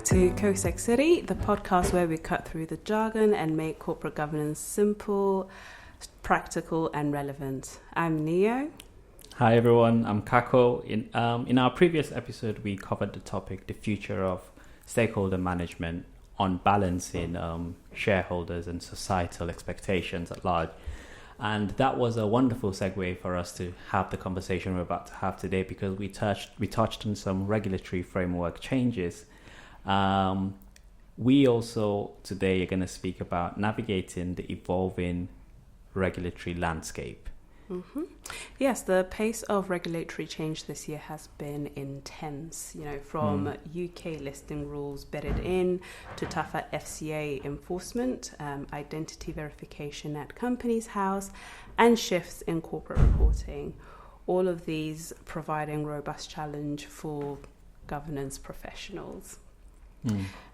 to CoSeCity, the podcast where we cut through the jargon and make corporate governance simple, practical and relevant. I'm Neo. Hi everyone, I'm Kako. In our previous episode, we covered the topic, the future of stakeholder management on balancing shareholders and societal expectations at large. And that was a wonderful segue for us to have the conversation we're about to have today, because we touched on some regulatory framework changes. We also today are going to speak about navigating the evolving regulatory landscape. Mm-hmm. Yes, the pace of regulatory change this year has been intense, from UK listing rules bedded in to tougher FCA enforcement, identity verification at Companies House, and shifts in corporate reporting. All of these providing robust challenge for governance professionals.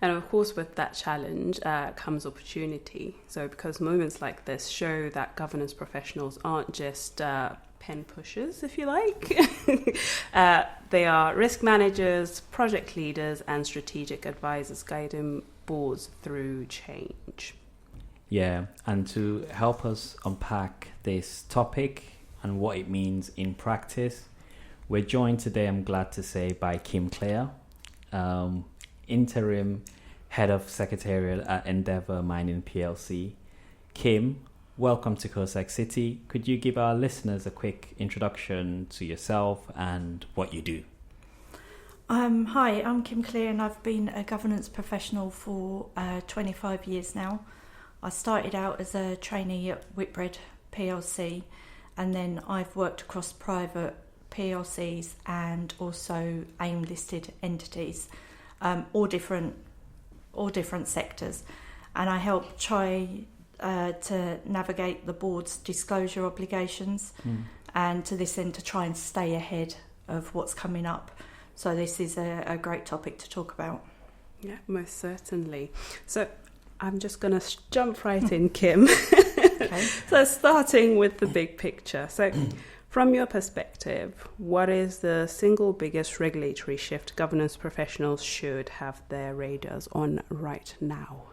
And of course, with that challenge comes opportunity. So because moments like this show that governance professionals aren't just pen pushers, if you like. They are risk managers, project leaders, and strategic advisors guiding boards through change. Yeah, and to help us unpack this topic and what it means in practice, we're joined today, I'm glad to say, by Kim Clare, Interim Head of Secretarial at Endeavour Mining PLC. Kim, welcome to CoSeCity. Could you give our listeners a quick introduction to yourself and what you do? Hi, I'm Kim Clare and I've been a governance professional for 25 years now. I started out as a trainee at Whitbread PLC, and then I've worked across private PLCs and also AIM-listed entities. All different sectors, and I help try to navigate the board's disclosure obligations, and to this end to try and stay ahead of what's coming up. So this is a great topic to talk about. Yeah, most certainly. So I'm just going to jump right in, Kim. Okay. So starting with the big picture. So from your perspective, what is the single biggest regulatory shift governance professionals should have their radars on right now?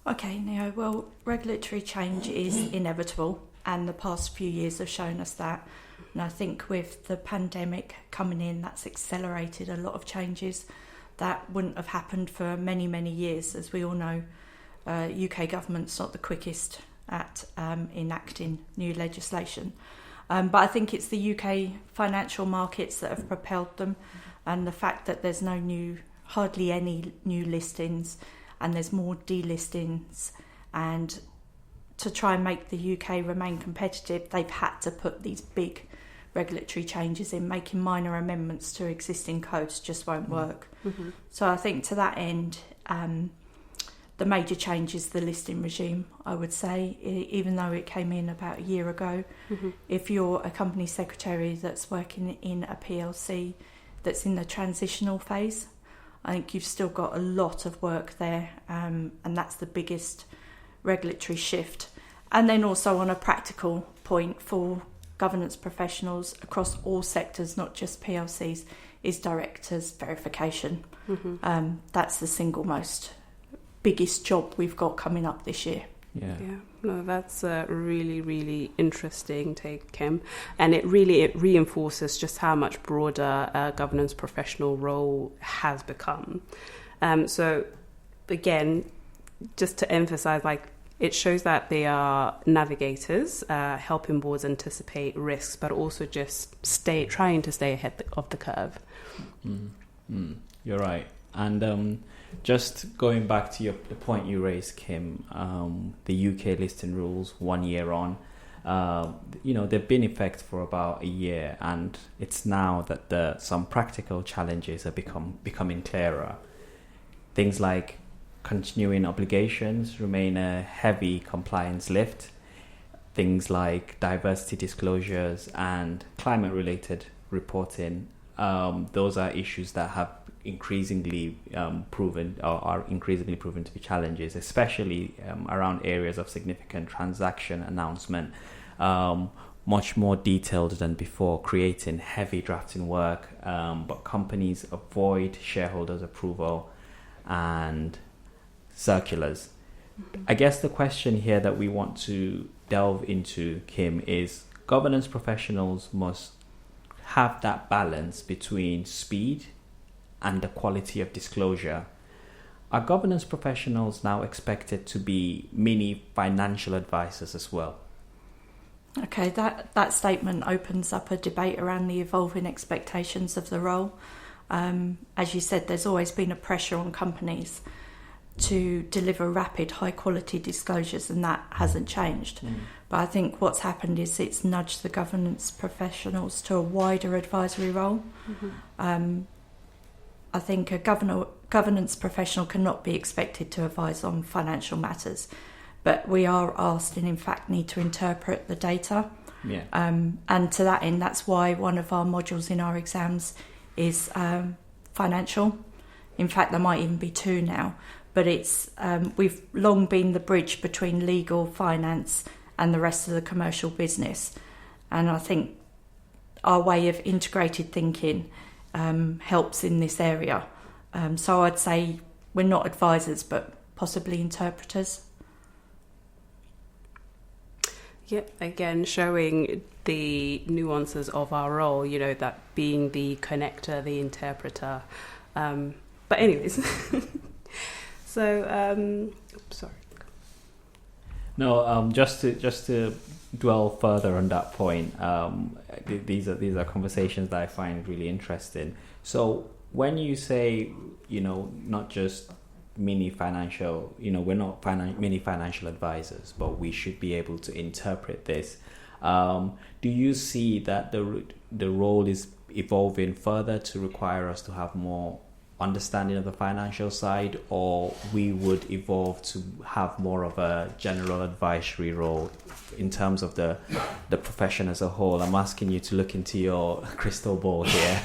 Okay, Neo, well, regulatory change is inevitable, and the past few years have shown us that. And I think with the pandemic coming in, that's accelerated a lot of changes that wouldn't have happened for many, many years. As we all know, UK government's not the quickest at enacting new legislation. But I think it's the UK financial markets that have propelled them, and the fact that there's hardly any new listings, and there's more delistings, and to try and make the UK remain competitive, they've had to put these big regulatory changes in. Making minor amendments to existing codes just won't work. Mm-hmm. So I think to that end, the major change is the listing regime, I would say, even though it came in about a year ago. Mm-hmm. If you're a company secretary that's working in a PLC that's in the transitional phase, I think you've still got a lot of work there, and that's the biggest regulatory shift. And then also on a practical point for governance professionals across all sectors, not just PLCs, is directors' verification. Mm-hmm. That's the single biggest job we've got coming up this year. Yeah, no, that's a really, really interesting take, Kim, and it reinforces just how much broader a governance professional role has become. So again, just to emphasize, it shows that they are navigators, helping boards anticipate risks, but also just trying to stay ahead of the curve. You're right. And just going back to the point you raised, Kim, the UK listing rules 1 year on, they've been in effect for about a year, and it's now that some practical challenges are becoming clearer. Things like continuing obligations remain a heavy compliance lift. Things like diversity disclosures and climate-related reporting, those are issues that have increasingly proven to be challenges, especially around areas of significant transaction announcement, much more detailed than before, creating heavy drafting work, but companies avoid shareholders' approval and circulars. I guess the question here that we want to delve into, Kim, is governance professionals must have that balance between speed and the quality of disclosure. Are governance professionals now expected to be mini financial advisors as well? Okay, that statement opens up a debate around the evolving expectations of the role. As you said, there's always been a pressure on companies to deliver rapid, high-quality disclosures, and that hasn't changed. But I think what's happened is it's nudged the governance professionals to a wider advisory role. I think a governance professional cannot be expected to advise on financial matters, but we are asked and in fact need to interpret the data. And to that end, that's why one of our modules in our exams is financial. In fact, there might even be two now, but it's we've long been the bridge between legal, finance and the rest of the commercial business. And I think our way of integrated thinking helps in this area. So I'd say we're not advisors, but possibly interpreters. Yep, again, showing the nuances of our role, you know, that being the connector, the interpreter. But anyways, so, sorry. No, just to dwell further on that point, these are conversations that I find really interesting. So when you say, you know, not just mini financial, you know, we're not mini financial advisors, but we should be able to interpret this. Do you see that the role is evolving further to require us to have more understanding of the financial side, or we would evolve to have more of a general advisory role in terms of the profession as a whole? I'm asking you to look into your crystal ball here.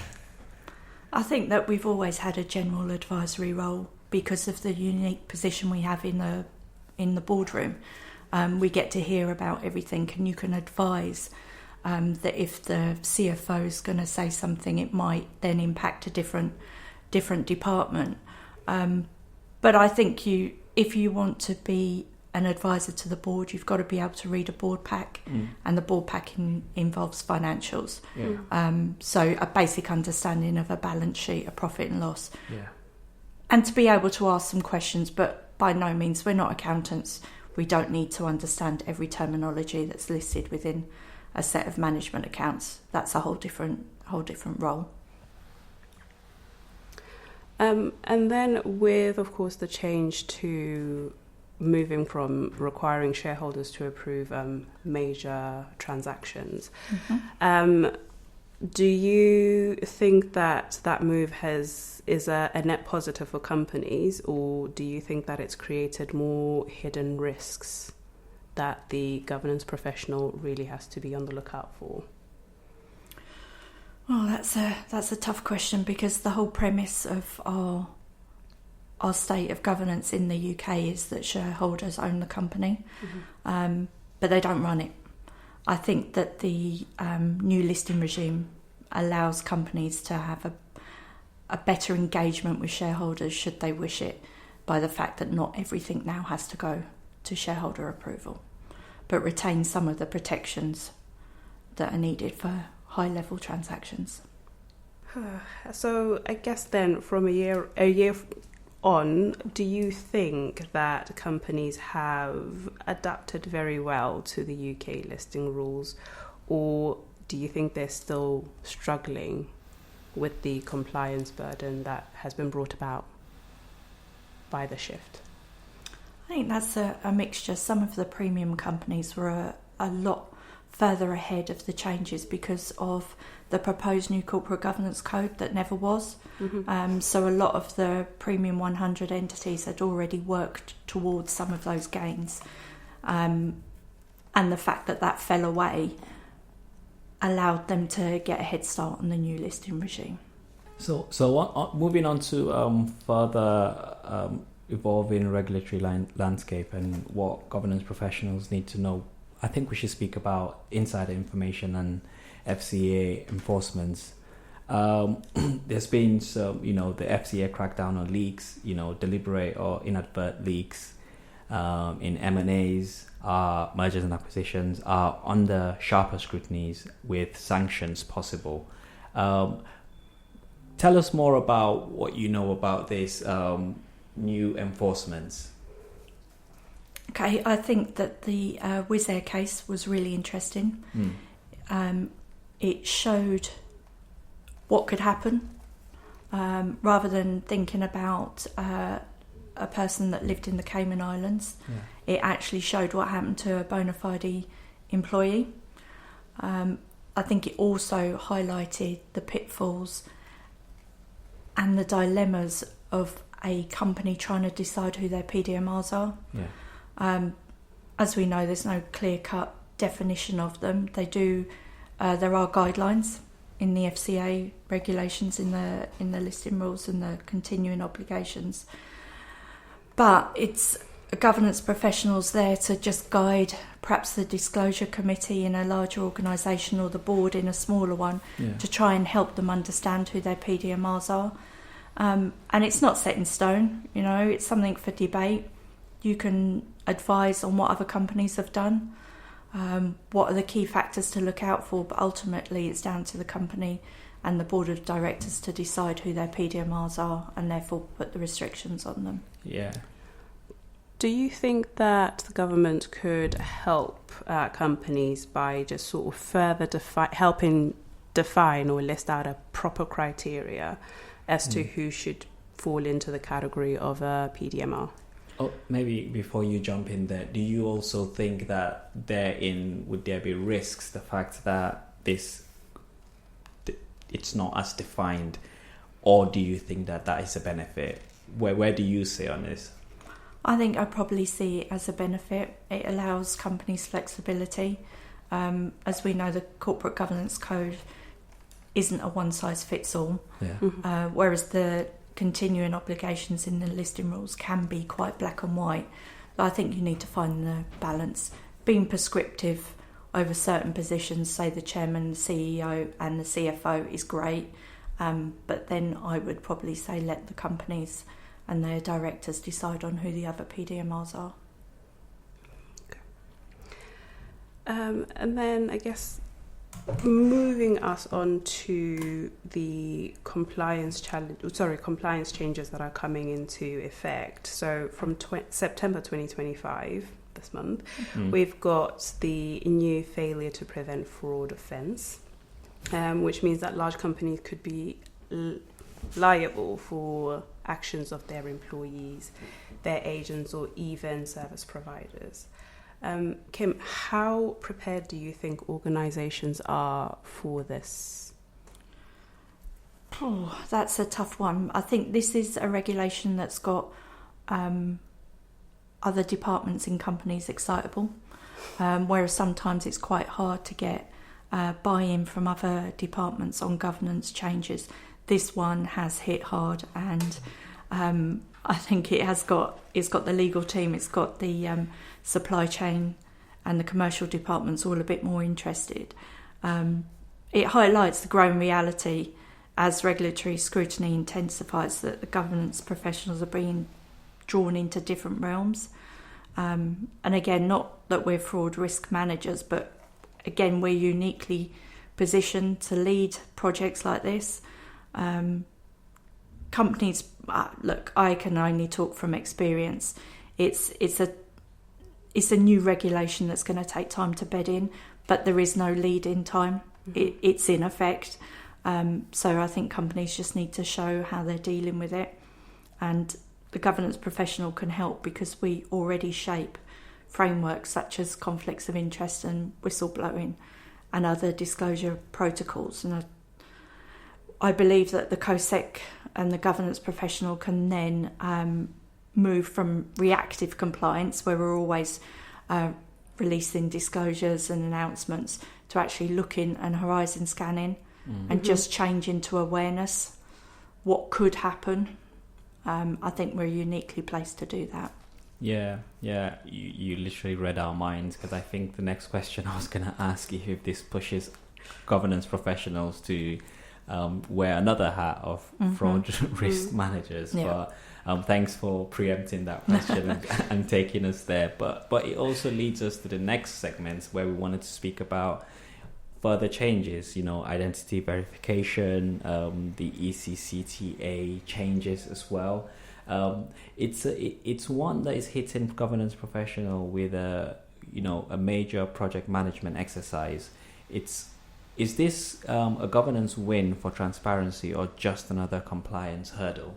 I think that we've always had a general advisory role because of the unique position we have in the boardroom. We get to hear about everything, and you can advise that if the CFO is going to say something, it might then impact a different department. But I think if you want to be an advisor to the board, you've got to be able to read a board pack, and the board pack involves financials. So a basic understanding of a balance sheet, a profit and loss. And to be able to ask some questions, but by no means, we're not accountants. We don't need to understand every terminology that's listed within a set of management accounts. That's a whole different role. And then with, of course, the change to moving from requiring shareholders to approve major transactions, do you think that move is a net positive for companies, or do you think that it's created more hidden risks that the governance professional really has to be on the lookout for? Well, that's a tough question, because the whole premise of our state of governance in the UK is that shareholders own the company, but they don't run it. I think that the new listing regime allows companies to have a better engagement with shareholders should they wish it, by the fact that not everything now has to go to shareholder approval, but retain some of the protections that are needed for high-level transactions. So I guess then, from a year on, do you think that companies have adapted very well to the UK listing rules, or do you think they're still struggling with the compliance burden that has been brought about by the shift? I think that's a mixture. Some of the premium companies were a lot further ahead of the changes because of the proposed new corporate governance code that never was. So a lot of the premium 100 entities had already worked towards some of those gains. And the fact that fell away allowed them to get a head start on the new listing regime. So moving on to further evolving regulatory landscape and what governance professionals need to know, I think we should speak about insider information and FCA enforcements. There's been some, the FCA crackdown on leaks, deliberate or inadvertent leaks in M&As, mergers and acquisitions are under sharper scrutinies with sanctions possible. Tell us more about what you know about this new enforcements. Okay, I think that the Wizz Air case was really interesting. It showed what could happen, rather than thinking about a person that lived in the Cayman Islands. It actually showed what happened to a bona fide employee. I think it also highlighted the pitfalls and the dilemmas of a company trying to decide who their PDMRs are. As we know, there's no clear-cut definition of them. There are guidelines in the FCA regulations, in the listing rules and the continuing obligations. But it's governance professionals there to just guide perhaps the disclosure committee in a larger organisation or the board in a smaller one to try and help them understand who their PDMRs are. And it's not set in stone, it's something for debate. You can advise on what other companies have done, what are the key factors to look out for, but ultimately it's down to the company and the board of directors to decide who their PDMRs are and therefore put the restrictions on them. Yeah. Do you think that the government could help companies by just sort of further helping define or list out a proper criteria as to who should fall into the category of a PDMR? Oh, maybe before you jump in there, do you also think that would there be risks, the fact that it's not as defined, or do you think that is a benefit? Where do you say on this? I think I probably see it as a benefit. It allows companies flexibility. As we know, the corporate governance code isn't a one-size-fits-all, whereas the continuing obligations in the listing rules can be quite black and white. But I think you need to find the balance. Being prescriptive over certain positions, say the chairman, the CEO and the CFO, is great, but then I would probably say let the companies and their directors decide on who the other PDMRs are. Okay. And then I guess moving us on to the compliance changes that are coming into effect. So from September 2025, this month, we've got the new failure to prevent fraud offence, which means that large companies could be liable for actions of their employees, their agents, or even service providers. Kim, how prepared do you think organisations are for this? Oh, that's a tough one. I think this is a regulation that's got other departments in companies excitable, whereas sometimes it's quite hard to get buy-in from other departments on governance changes. This one has hit hard, and I think it's got the legal team, it's got the supply chain and the commercial departments all a bit more interested. It highlights the growing reality as regulatory scrutiny intensifies that the governance professionals are being drawn into different realms. And again, not that we're fraud risk managers, but again, we're uniquely positioned to lead projects like this. Companies, look, I can only talk from experience. It's a new regulation that's going to take time to bed in, but there is no lead-in time. It's in effect. So I think companies just need to show how they're dealing with it, and the governance professional can help because we already shape frameworks such as conflicts of interest and whistleblowing and other disclosure protocols. And I believe that the CoSec and the governance professional can then move from reactive compliance, where we're always releasing disclosures and announcements, to actually looking and horizon scanning and just changing to awareness. What could happen? I think we're uniquely placed to do that. Yeah. You literally read our minds, because I think the next question I was going to ask you if this pushes governance professionals to wear another hat of fraud risk managers. Yeah. But thanks for preempting that question and taking us there. But it also leads us to the next segment where we wanted to speak about further changes, identity verification, the ECCTA changes as well. It's one that is hitting governance professional with a major project management exercise. Is this a governance win for transparency or just another compliance hurdle?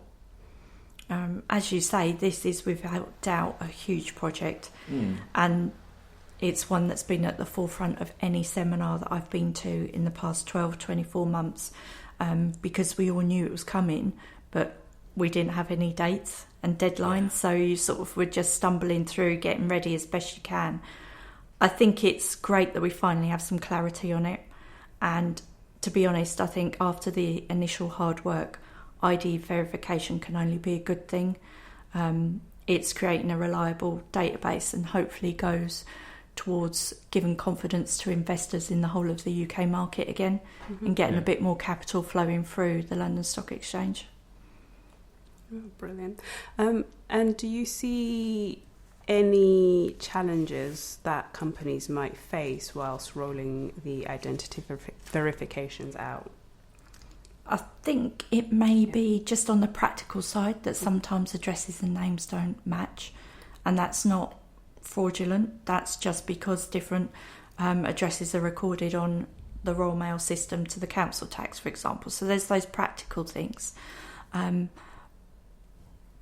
As you say, this is without doubt a huge project, and it's one that's been at the forefront of any seminar that I've been to in the past 12, 24 months, because we all knew it was coming, but we didn't have any dates and deadlines, so you sort of were just stumbling through, getting ready as best you can. I think it's great that we finally have some clarity on it, and to be honest, I think after the initial hard work, ID verification can only be a good thing. It's creating a reliable database and hopefully goes towards giving confidence to investors in the whole of the UK market again, and getting a bit more capital flowing through the London Stock Exchange. Oh, brilliant. And do you see any challenges that companies might face whilst rolling the identity verifications out? I think it may be just on the practical side that sometimes addresses and names don't match, and that's not fraudulent. That's just because different addresses are recorded on the Royal Mail system to the council tax, for example. So there's those practical things.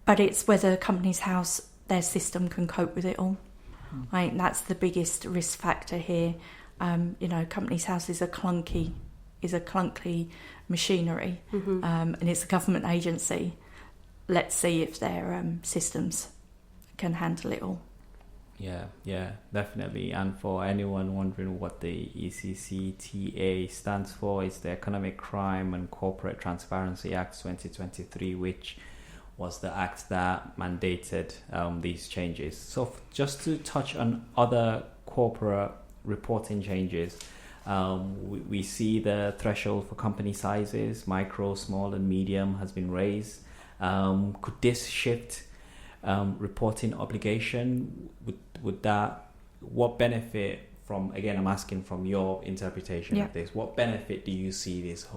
But it's whether Companies House, their system, can cope with it all. I think that's the biggest risk factor here. Companies House is a clunky machinery, and it's a government agency. Let's see if their systems can handle it all. Yeah, definitely. And for anyone wondering what the ECCTA stands for, it's the Economic Crime and Corporate Transparency Act 2023, which was the act that mandated these changes. So just to touch on other corporate reporting changes, we see the threshold for company sizes, micro, small and medium, has been raised. Could this shift reporting obligation? What benefit from, again, I'm asking from your interpretation of this, what benefit do you see this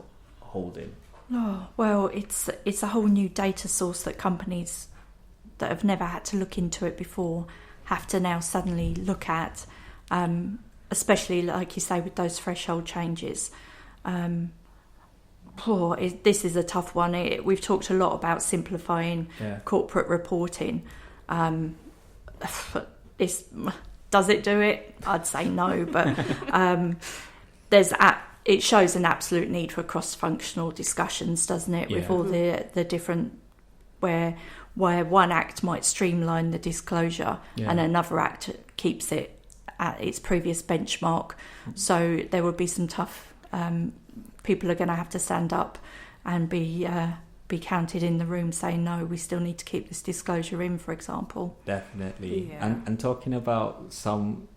holding? Oh, well, it's a whole new data source that companies that have never had to look into it before have to now suddenly look at, especially, like you say, with those threshold changes. This is a tough one. We've talked a lot about simplifying corporate reporting. Does it do it? I'd say no, but it shows an absolute need for cross-functional discussions, doesn't it? With all the different where one act might streamline the disclosure and another act keeps it at its previous benchmark. So there will be some tough. People are going to have to stand up and be counted in the room saying, no, we still need to keep this disclosure in, for example. Definitely. And talking about some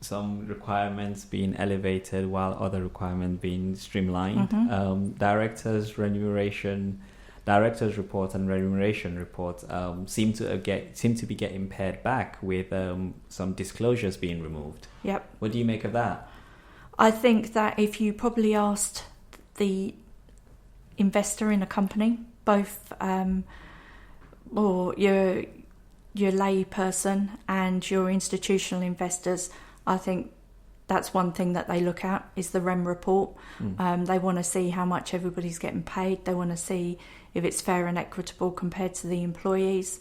requirements being elevated while other requirements being streamlined, directors report and remuneration report seem to be getting pared back with some disclosures being removed. Yep. What do you make of that? I think that if you probably asked the investor in a company, both or your lay person and your institutional investors, I think that's one thing that they look at is the REM report. They want to see how much everybody's getting paid. They want to see if it's fair and equitable compared to the employees.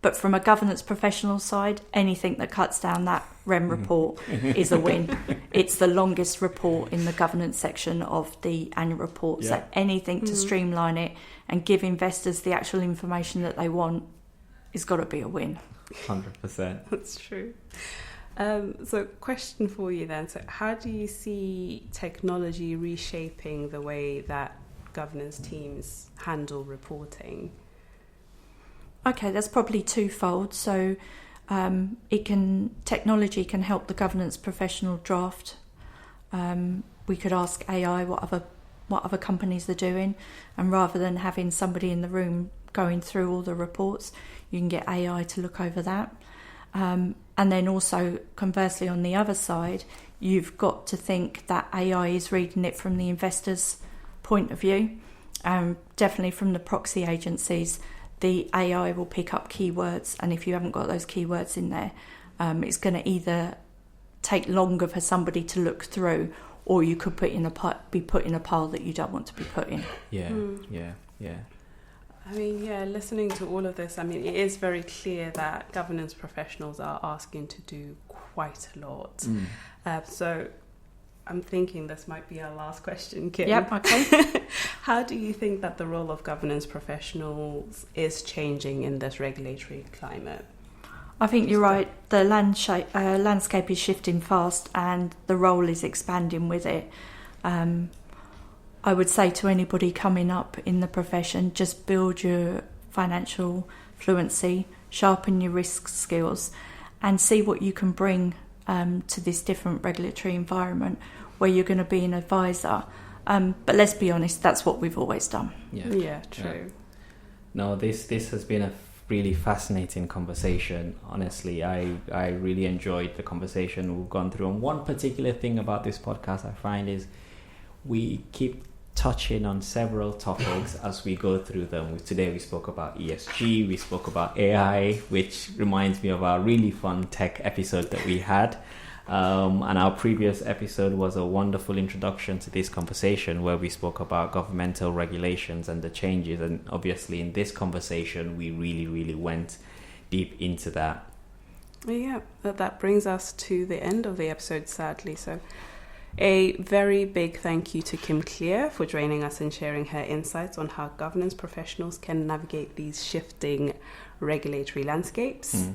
But from a governance professional side, anything that cuts down that REM report is a win. It's the longest report in the governance section of the annual report. So anything to streamline it and give investors the actual information that they want has got to be a win. 100%. That's true. So question for you then. So how do you see technology reshaping the way that governance teams handle reporting? Okay, that's probably twofold. So technology can help the governance professional draft. We could ask AI what other what other companies are doing, and rather than having somebody in the room going through all the reports, you can get AI to look over that. And then also, conversely, on the other side, you've got to think that AI is reading it from the investor's point of view. Definitely from the proxy agencies, the AI will pick up keywords, and if you haven't got those keywords in there, it's going to either take longer for somebody to look through, or you could be put in a pile that you don't want to be put in. Yeah. I mean, listening to all of this, I mean, it is very clear that governance professionals are asking to do quite a lot. So I'm thinking this might be our last question, Kim. Yep, okay. How do you think that the role of governance professionals is changing in this regulatory climate? I think you're right. The landscape is shifting fast, and the role is expanding with it. I would say to anybody coming up in the profession, just build your financial fluency, sharpen your risk skills, and see what you can bring to this different regulatory environment where you're going to be an advisor. But let's be honest, that's what we've always done. Yeah, true. Yeah. No, this has been a really fascinating conversation. Honestly, I really enjoyed the conversation we've gone through. And one particular thing about this podcast I find is we keep touching on several topics as we go through them. Today we spoke about ESG, we spoke about AI, which reminds me of our really fun tech episode that we had. And our previous episode was a wonderful introduction to this conversation where we spoke about governmental regulations and the changes. And obviously in this conversation, we really went deep into that. Yeah, that brings us to the end of the episode, sadly. So a very big thank you to Kim Clear for joining us and sharing her insights on how governance professionals can navigate these shifting regulatory landscapes.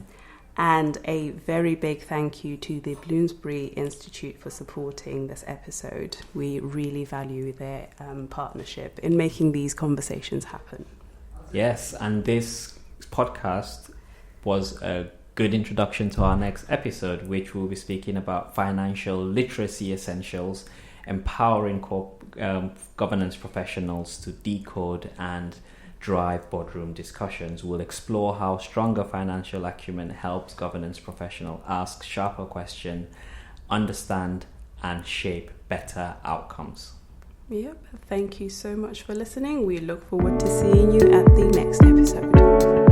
And a very big thank you to the Bloomsbury Institute for supporting this episode. We really value their partnership in making these conversations happen. Yes, and this podcast was a good introduction to our next episode, which we'll be speaking about financial literacy essentials, empowering governance professionals to decode and drive boardroom discussions. We'll explore how stronger financial acumen helps governance professionals ask sharper questions, understand and shape better outcomes. Yep, thank you so much for listening. We look forward to seeing you at the next episode.